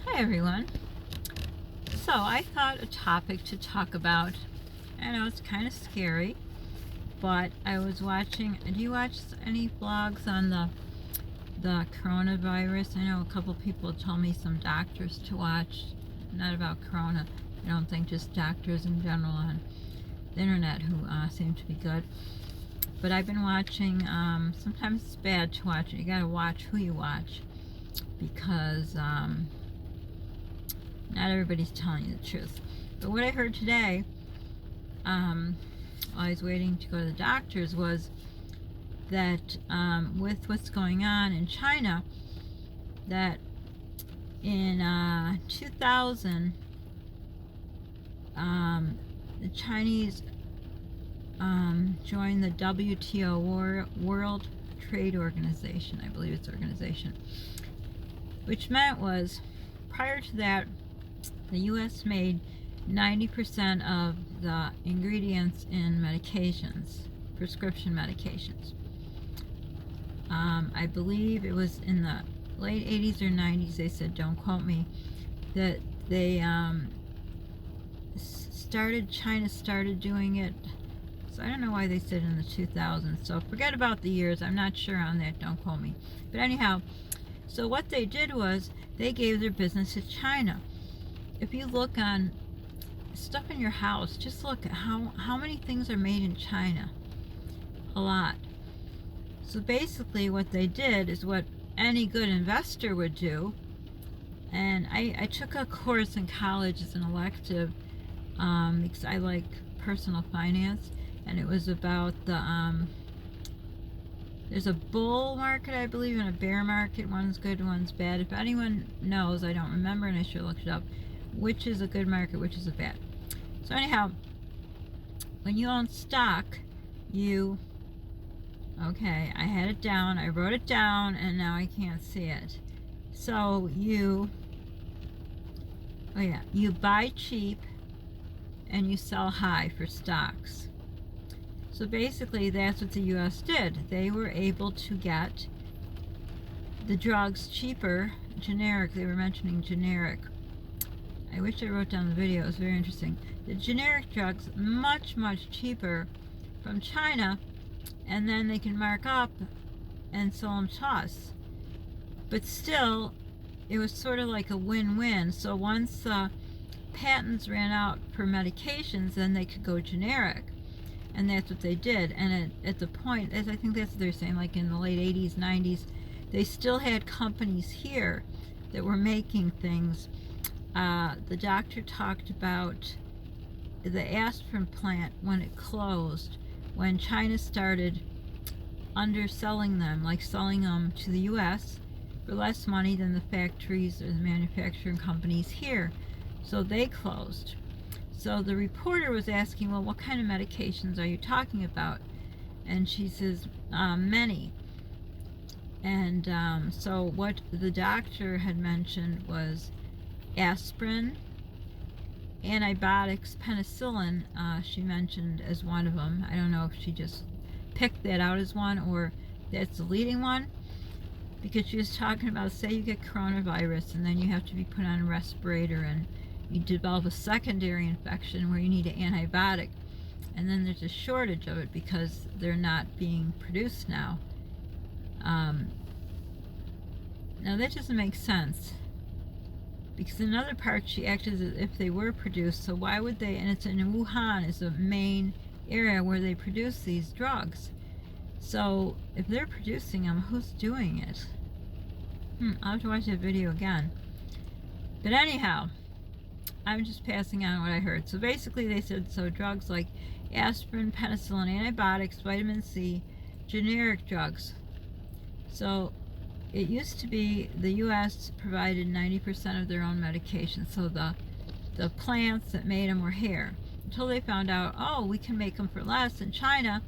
Hi everyone. So I thought a topic to talk about, I know it's kind of scary, but I was watching, do you watch any vlogs on the coronavirus? I know a couple people told me, some doctors, to watch, not about corona, I don't think, just doctors in general on the internet who seem to be good. But I've been watching, sometimes it's bad to watch it. You gotta watch who you watch, because not everybody's telling you the truth. But what I heard today, while I was waiting to go to the doctor's, was that with what's going on in China, that in 2000, the Chinese joined the WTO, World Trade Organization, I believe it's organization, which meant was, prior to that, the U.S. made 90% of the ingredients in medications, prescription medications. I believe it was in the late 80s or 90s, they said, don't quote me, that they China started doing it. So I don't know why they said in the 2000s. So forget about the years, I'm not sure on that, don't quote me. But anyhow, so what they did was, they gave their business to China. If you look on stuff in your house, just look at how many things are made in China. A lot. So basically what they did is what any good investor would do. And I took a course in college as an elective, because I like personal finance, and it was about the there's a bull market, I believe, and a bear market. One's good, one's bad. If anyone knows, I don't remember and I should look it up, which is a good market, which is a bad. So anyhow, when you own stock, okay, I had it down, I wrote it down, and now I can't see it. So you buy cheap and you sell high for stocks. So basically that's what the US did. They were able to get the drugs cheaper, generic, they were mentioning generic. I wish I wrote down the video, it was very interesting. The generic drugs, much, much cheaper from China, and then they can mark up and sell them to us. But still, it was sort of like a win-win. So once patents ran out for medications, then they could go generic. And that's what they did. And at the point, as I think that's what they're saying, like in the late 80s, 90s, they still had companies here that were making things. The doctor talked about the aspirin plant when it closed, when China started underselling them, like selling them to the US for less money than the factories or the manufacturing companies here. So they closed. So the reporter was asking, well, what kind of medications are you talking about? And she says, many. And so what the doctor had mentioned was aspirin, antibiotics, penicillin, she mentioned as one of them. I don't know if she just picked that out as one or that's the leading one, because she was talking about, say you get coronavirus and then you have to be put on a respirator and you develop a secondary infection where you need an antibiotic, and then there's a shortage of it because they're not being produced now. Now that doesn't make sense, because in other parts she acted as if they were produced, so why would they? And it's in Wuhan is the main area where they produce these drugs. So if they're producing them, who's doing it? I'll have to watch that video again. But anyhow, I'm just passing on what I heard. So basically they said, so drugs like aspirin, penicillin, antibiotics, vitamin C, generic drugs. So it used to be the US provided 90% of their own medication. So the plants that made them were here. Until they found out, oh, we can make them for less. And China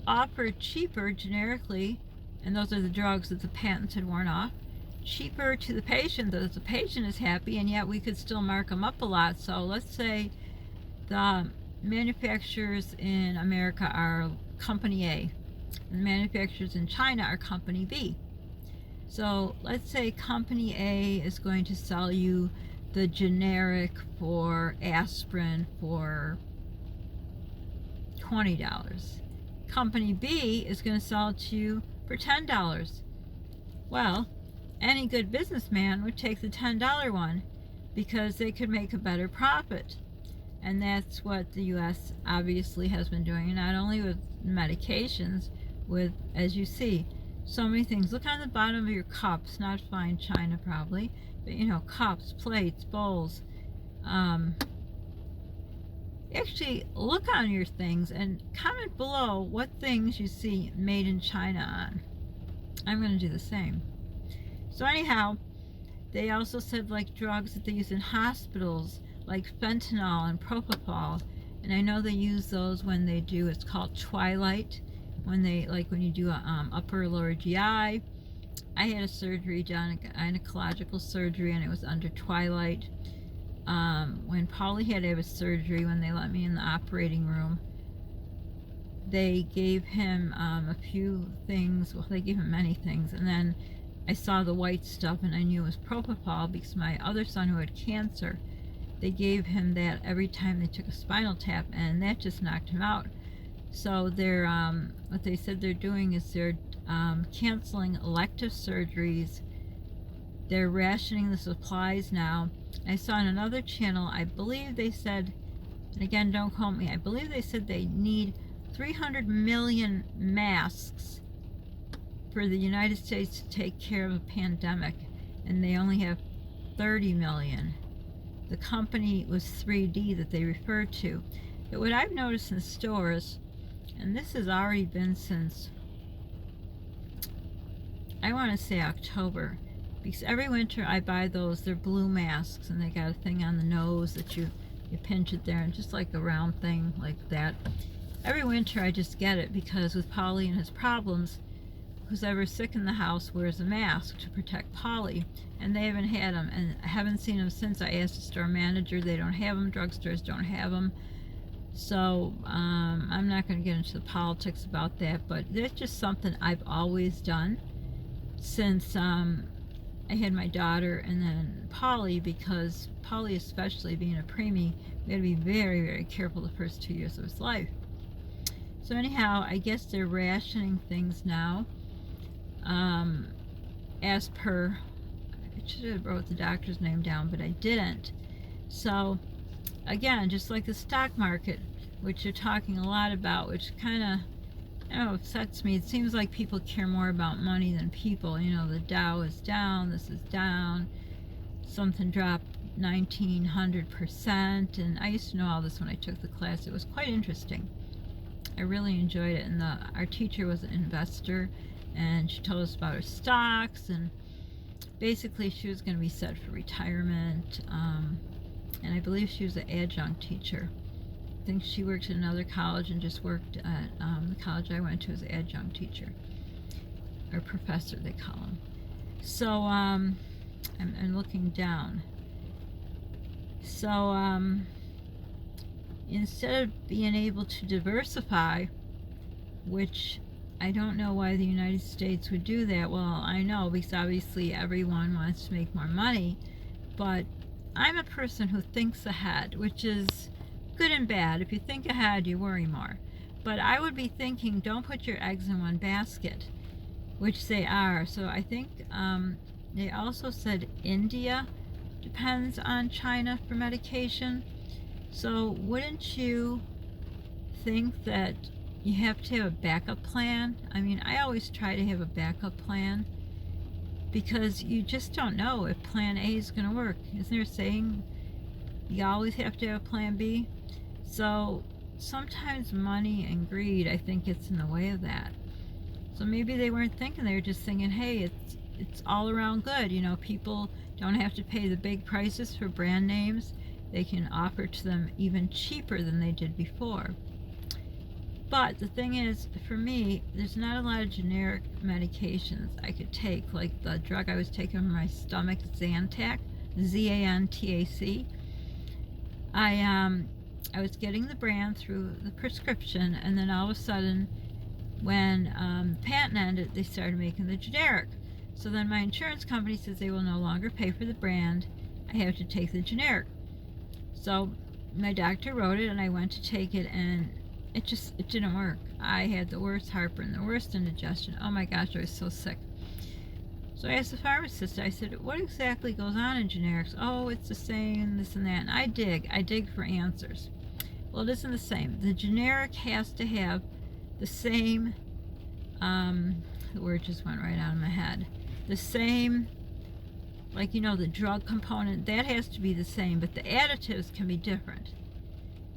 offered cheaper generically, and those are the drugs that the patents had worn off, cheaper to the patient, that the patient is happy, and yet we could still mark them up a lot. So let's say the manufacturers in America are company A, and the manufacturers in China are company B. So let's say company A is going to sell you the generic for aspirin for $20. Company B is going to sell it to you for $10. Well, any good businessman would take the $10 one because they could make a better profit. And that's what the US obviously has been doing, not only with medications, with, as you see, so many things. Look on the bottom of your cups, not fine china probably, but you know, cups, plates, bowls. Actually, look on your things and comment below what things you see made in China on. I'm going to do the same. So anyhow, they also said like drugs that they use in hospitals, like fentanyl and propofol, and I know they use those when they do, it's called twilight, when they, like when you do a upper lower GI. I had a surgery done, a gynecological surgery, and it was under twilight. When Polly had to have a surgery, when they let me in the operating room, they gave him a few things. Well, they gave him many things, and then I saw the white stuff and I knew it was propofol because my other son who had cancer, they gave him that every time they took a spinal tap, and that just knocked him out. So they're what they said they're doing is they're canceling elective surgeries. They're rationing the supplies now. I saw on another channel, I believe they said, and again, don't quote me, I believe they said they need 300 million masks for the United States to take care of a pandemic, and they only have 30 million. The company was 3D that they referred to. But what I've noticed in stores, and this has already been since, I want to say October, because every winter I buy those, they're blue masks, and they got a thing on the nose that you pinch it there, and just like a round thing like that. Every winter I just get it because with Polly and his problems, who's ever sick in the house wears a mask to protect Polly, and they haven't had them, and I haven't seen them since. I asked the store manager, they don't have them, drugstores don't have them. So I'm not going to get into the politics about that, but that's just something I've always done since I had my daughter and then Polly, because Polly, especially being a preemie, we had to be very, very careful the first 2 years of his life. So anyhow, I guess they're rationing things now. As per, I should have wrote the doctor's name down, but I didn't. So again, just like the stock market, which you're talking a lot about, which kind of, I don't know, upsets me. It seems like people care more about money than people. You know, the Dow is down, this is down, something dropped 1900%, and I used to know all this when I took the class. It was quite interesting. I really enjoyed it, and our teacher was an investor, and she told us about her stocks, and basically she was going to be set for retirement, and I believe she was an adjunct teacher. I think she worked at another college and just worked at the college I went to as an adjunct teacher, or professor they call them. So I'm looking down. So instead of being able to diversify, which I don't know why the United States would do that. Well, I know, because obviously everyone wants to make more money, but I'm a person who thinks ahead, which is good and bad. If you think ahead, you worry more. But I would be thinking, don't put your eggs in one basket, which they are. So I think they also said India depends on China for medication. So wouldn't you think that you have to have a backup plan? I mean, I always try to have a backup plan because you just don't know if plan A is going to work. Isn't there a saying, you always have to have a plan B? So sometimes money and greed, I think, gets in the way of that. So maybe they weren't thinking, they were just thinking, hey, it's all around good. You know, people don't have to pay the big prices for brand names. They can offer to them even cheaper than they did before. But the thing is, for me, there's not a lot of generic medications I could take, like the drug I was taking for my stomach, Zantac, Z-A-N-T-A-C. I was getting the brand through the prescription, and then all of a sudden, when the patent ended, they started making the generic. So then my insurance company says they will no longer pay for the brand. I have to take the generic. So my doctor wrote it, and I went to take it, and it didn't work. I had the worst heartburn, the worst indigestion. Oh my gosh, I was so sick. So I asked the pharmacist, I said, what exactly goes on in generics? Oh, it's the same, this and that. And I dig for answers. Well, it isn't the same. The generic has to have the same, the word just went right out of my head. The same, like, you know, the drug component, that has to be the same, but the additives can be different.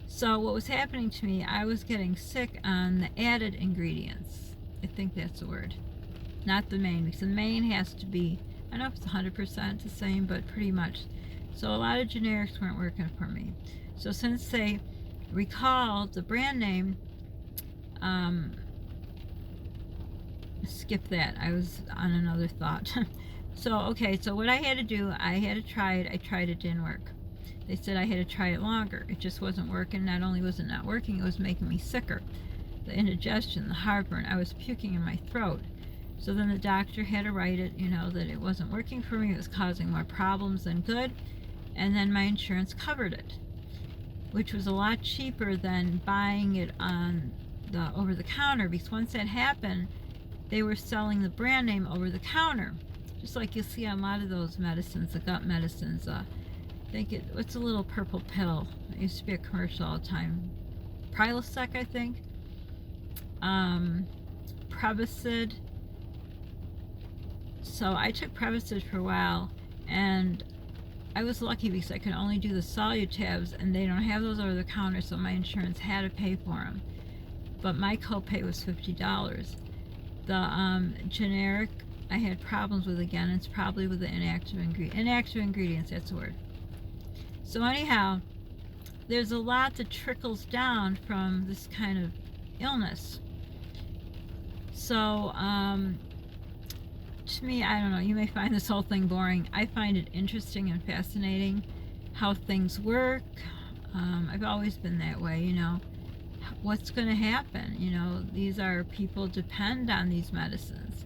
So what was happening to me, I was getting sick on the added ingredients. I think that's the word. Not the main, because the main has to be, I don't know if it's 100% the same, but pretty much. So a lot of generics weren't working for me. So since they recalled the brand name, skip that. I was on another thought. So, okay, so what I had to do, I had to try it. I tried it, didn't work. They said I had to try it longer. It just wasn't working. Not only was it not working, it was making me sicker. The indigestion, the heartburn, I was puking in my throat. So then the doctor had to write it, you know, that it wasn't working for me. It was causing more problems than good. And then my insurance covered it, which was a lot cheaper than buying it on the over the counter, because once that happened, they were selling the brand name over the counter, just like you see on a lot of those medicines, the gut medicines. I think what's a little purple pill? It used to be a commercial all the time. Prilosec, I think. Prevacid. So I took Prevacid for a while, and I was lucky because I could only do the Solutabs, and they don't have those over the counter, so my insurance had to pay for them. But my copay was $50. The generic, I had problems with again. It's probably with the inactive ingredients, that's the word. So anyhow, there's a lot that trickles down from this kind of illness. So, to me, I don't know, you may find this whole thing boring. I find it interesting and fascinating how things work. I've always been that way, you know. What's going to happen? You know, these are people depend on these medicines.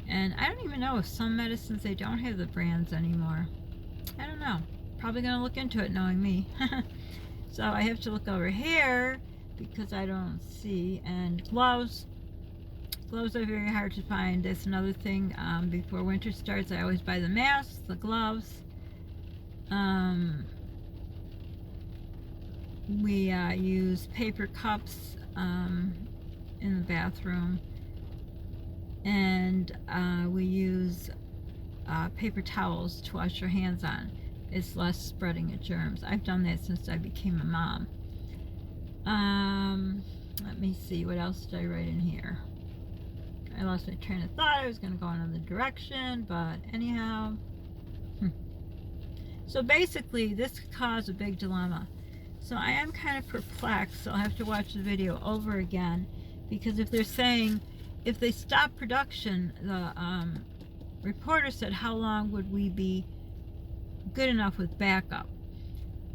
And I don't even know if some medicines, they don't have the brands anymore. I don't know. Probably going to look into it, knowing me. So I have to look over here because I don't see. And gloves. Gloves are very hard to find. That's another thing. Before winter starts, I always buy the masks, the gloves. We use paper cups in the bathroom, and we use paper towels to wash your hands on. It's less spreading of germs. I've done that since I became a mom. Let me see, what else did I write in here? I lost my train of thought. I was going to go in another direction, but anyhow. So basically, this could cause a big dilemma. So I am kind of perplexed, so I'll have to watch the video over again, because if they're saying, if they stop production, the reporter said, how long would we be good enough with backup?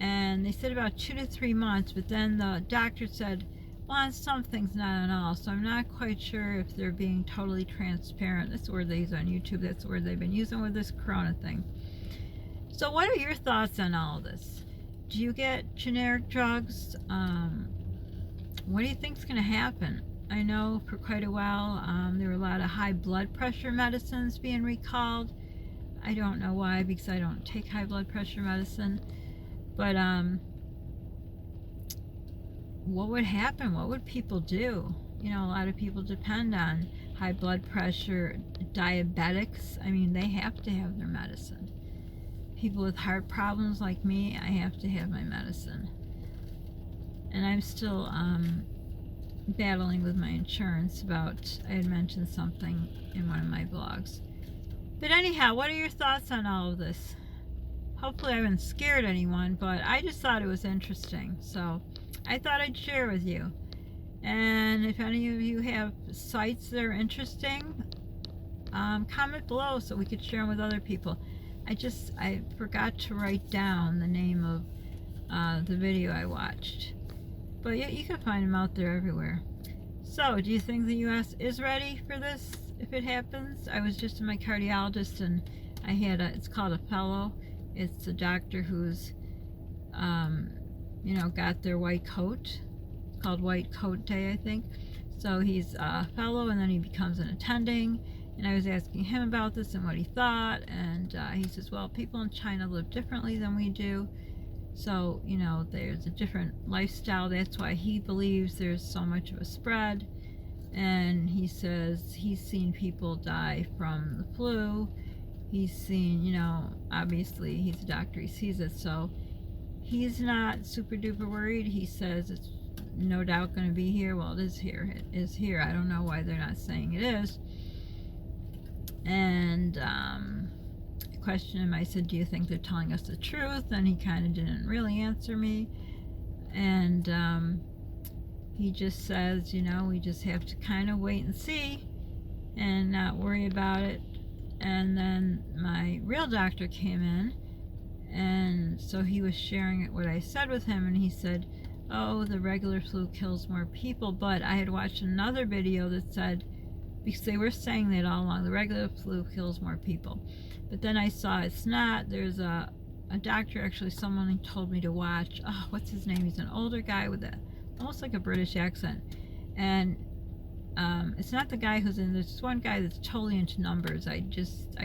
And they said about 2 to 3 months, but then the doctor said, well, on some things, not on all. So I'm not quite sure if they're being totally transparent. That's the word they use on YouTube. That's the word they've been using with this corona thing. So what are your thoughts on all of this? Do you get generic drugs? What do you think is going to happen? I know for quite a while there were a lot of high blood pressure medicines being recalled. I don't know why, because I don't take high blood pressure medicine. But what would happen? What would people do? You know, a lot of people depend on high blood pressure. Diabetics, I mean, they have to have their medicine. People with heart problems like me, I have to have my medicine. And I'm still battling with my insurance about, I had mentioned something in one of my blogs. But anyhow, what are your thoughts on all of this? Hopefully I haven't scared anyone, but I just thought it was interesting. So I thought I'd share with you. And if any of you have sites that are interesting, comment below so we could share them with other people. I forgot to write down the name of the video I watched. But yeah, you can find them out there everywhere. So, do you think the U.S. is ready for this if it happens. I was just in my cardiologist, and I had it's called a fellow. It's a doctor who's, got their white coat. It's called White Coat Day, I think. So he's a fellow, and then he becomes an attending. And I was asking him about this and what he thought, and he says, well, people in China live differently than we do. So, there's a different lifestyle. That's why he believes there's so much of a spread. And he says he's seen people die from the flu. He's seen, obviously he's a doctor, he sees it. So he's not super duper worried. He says it's no doubt going to be here. Well, it is here. It is here. I don't know why they're not saying it is. And I questioned him. I said, do you think they're telling us the truth? And he kind of didn't really answer me. And he just says, we just have to kind of wait and see and not worry about it. And then my real doctor came in, and so he was sharing what I said with him, and he said, oh, the regular flu kills more people. But I had watched another video that said, because they were saying that all along, the regular flu kills more people. But then I saw it's not. There's a doctor, actually, someone he told me to watch. Oh, what's his name? He's an older guy with almost like a British accent. And it's not the guy who's in, there's one guy that's totally into numbers. I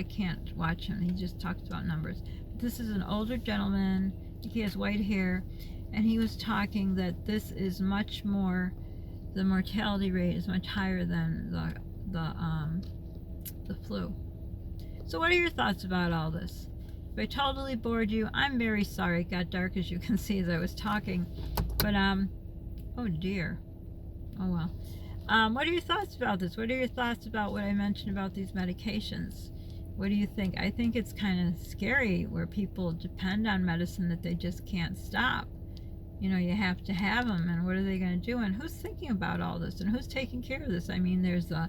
can't watch him. He just talks about numbers. But this is an older gentleman. He has white hair. And he was talking that this is much more, the mortality rate is much higher than the flu. So what are your thoughts about all this? If I totally bored you, I'm very sorry. It got dark, as you can see, as I was talking. But oh dear. Oh well. What are your thoughts about this? What are your thoughts about what I mentioned about these medications? What do you think? I think it's kind of scary where people depend on medicine that they just can't stop. You have to have them, and what are they going to do? And who's thinking about all this? And who's taking care of this? I mean, there's the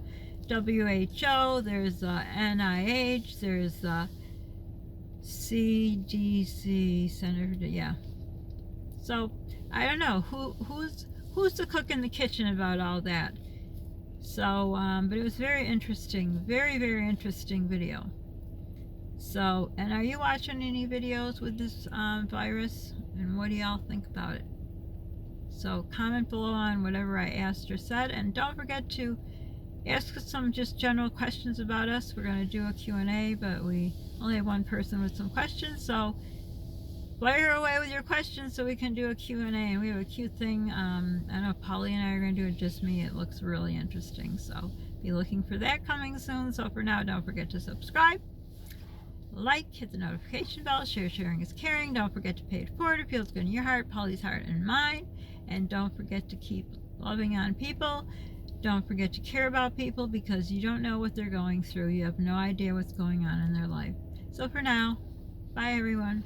WHO, there's the NIH, there's the CDC, Center for, yeah. So, I don't know. Who's the cook in the kitchen about all that? So, but it was very interesting. Very, very interesting video. So, and are you watching any videos with this virus? And what do y'all think about it? So comment below on whatever I asked or said, and don't forget to ask us some just general questions about us. We're going to do a Q&A, but we only have one person with some questions, so fire away with your questions so we can do a Q&A. And we have a cute thing. I don't know if Polly and I are going to do it, just me. It looks really interesting, so be looking for that coming soon. So for now, don't forget to subscribe, like, hit the notification bell, sharing is caring. Don't forget to pay it forward. It feels good in your heart, Polly's heart, and mine. And don't forget to keep loving on people. Don't forget to care about people, because you don't know what they're going through. You have no idea what's going on in their life. So for now, bye everyone.